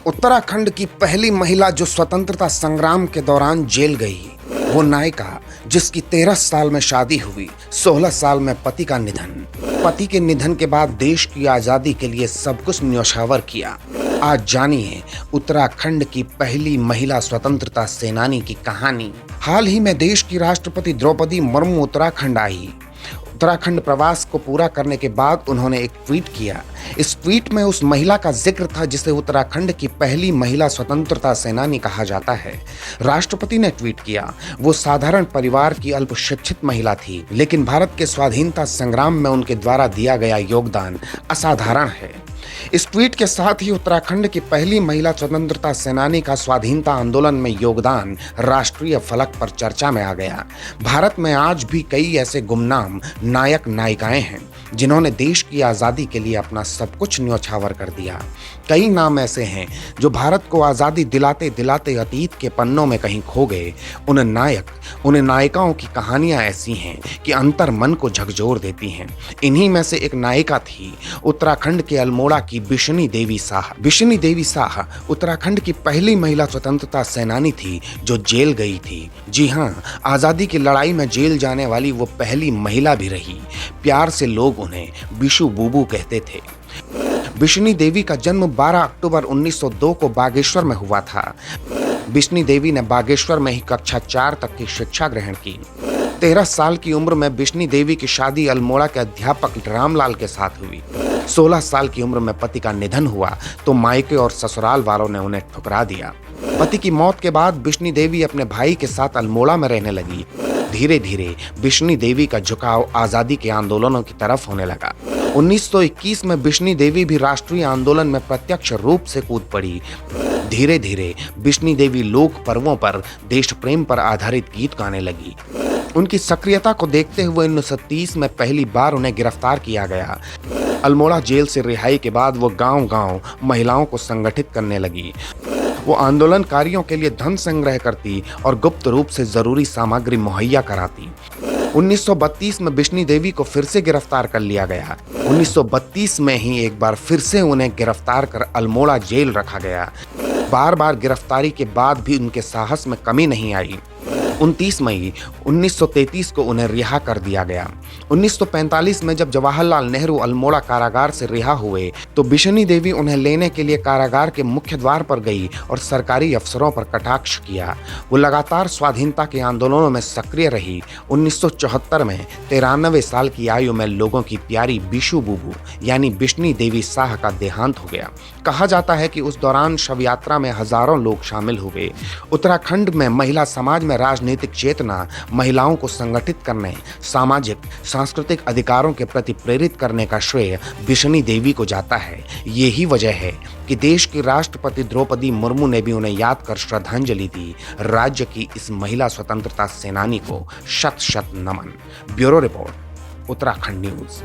उत्तराखंड की पहली महिला जो स्वतंत्रता संग्राम के दौरान जेल गई, वो नायिका जिसकी 13 साल में शादी हुई, 16 साल में पति का निधन। पति के निधन के बाद देश की आजादी के लिए सब कुछ न्योछावर किया। आज जानिए उत्तराखंड की पहली महिला स्वतंत्रता सेनानी की कहानी। हाल ही में देश की राष्ट्रपति द्रौपदी मुर्मू उत्तराखंड आई। उत्तराखंड प्रवास को पूरा करने के बाद उन्होंने एक ट्वीट किया। इस ट्वीट में उस महिला का जिक्र था जिसे उत्तराखंड की पहली महिला स्वतंत्रता सेनानी कहा जाता है। राष्ट्रपति ने ट्वीट किया, वो साधारण परिवार की अल्पशिक्षित महिला थी, लेकिन भारत के स्वाधीनता संग्राम में उनके द्वारा दिया गया योगदान असाधारण है। इस ट्वीट के साथ ही उत्तराखंड की पहली महिला स्वतंत्रता सेनानी का स्वाधीनता आंदोलन में योगदान राष्ट्रीय फलक पर चर्चा में आ गया। भारत में आज भी कई ऐसे गुमनाम नायक नायिकाएं हैं जिन्होंने देश की आज़ादी के लिए अपना सब कुछ न्योछावर कर दिया। कई नाम ऐसे हैं जो भारत को आज़ादी दिलाते दिलाते अतीत के पन्नों में कहीं खो गए। उन नायिकाओं की कहानियां ऐसी हैं कि अंतर मन को झकझोर देती हैं। इन्हीं में से एक नायिका थी उत्तराखंड के अल्मोड़ा की बिशनी देवी साह। बिशनी देवी साह उत्तराखंड की पहली महिला स्वतंत्रता सेनानी थी जो जेल गई थी। जी हाँ, आज़ादी की लड़ाई में जेल जाने वाली वो पहली महिला भी रही। प्यार से लोग उन्हें बिशु बूबू कहते थे। बिशनी देवी का जन्म 12 अक्टूबर 1902 को बागेश्वर में हुआ था। बिशनी देवी ने बागेश्वर में ही कक्षा 4 तक की शिक्षा ग्रहण की। 13 साल की उम्र में बिशनी देवी की शादी अल्मोड़ा के अध्यापक रामलाल के साथ हुई। 16 साल की उम्र में पति का निधन हुआ तो मायके और ससुराल वालों ने उन्हें ठुकरा दिया। पति की मौत के बाद बिशनी देवी अपने भाई के साथ अल्मोड़ा में रहने लगी। धीरे धीरे बिशनी देवी का झुकाव आजादी के आंदोलनों की तरफ होने लगा। 1921 में बिशनी देवी भी राष्ट्रीय आंदोलन में प्रत्यक्ष रूप से कूद पड़ी। धीरे धीरे बिशनी देवी लोक पर्वों पर देश प्रेम पर आधारित गीत गाने लगी। उनकी सक्रियता को देखते हुए 1930 में पहली बार उन्हें गिरफ्तार किया गया। अल्मोड़ा जेल से रिहाई के बाद वो गांव-गांव महिलाओं को संगठित करने लगी। वो आंदोलनकारियों के लिए धन संग्रह करती और गुप्त रूप से जरूरी सामग्री मुहैया कराती। 1932 में बिशनी देवी को फिर से गिरफ्तार कर लिया गया। 1932 में ही एक बार फिर से उन्हें गिरफ्तार कर अल्मोड़ा जेल रखा गया। बार बार गिरफ्तारी के बाद भी उनके साहस में कमी नहीं आई। 29 मई 1933 को उन्हें रिहा कर दिया गया। 1945 में जब जवाहरलाल नेहरू अल्मोड़ा कारागार से रिहा हुए तो बिशनी देवी उन्हें लेने के लिए कारागार के मुख्य द्वार पर गई और सरकारी अफसरों पर कटाक्ष किया। वो लगातार स्वाधीनता के आंदोलनों में सक्रिय रही। 1974 में 93 साल की आयु में लोगों की प्यारी बिशु बूबू यानी बिशनी देवी साह का देहांत हो गया। कहा जाता है कि उस दौरान शव यात्रा में हजारों लोग शामिल हुए। उत्तराखंड में महिला समाज में राजनीतिक चेतना, महिलाओं को संगठित करने, सामाजिक सांस्कृतिक अधिकारों के प्रति प्रेरित करने का श्रेय बिशनी देवी को जाता है। यही वजह है कि देश की राष्ट्रपति द्रौपदी मुर्मू ने भी उन्हें याद कर श्रद्धांजलि दी। राज्य की इस महिला स्वतंत्रता सेनानी को शत शत नमन। Bureau report, Uttarakhand news.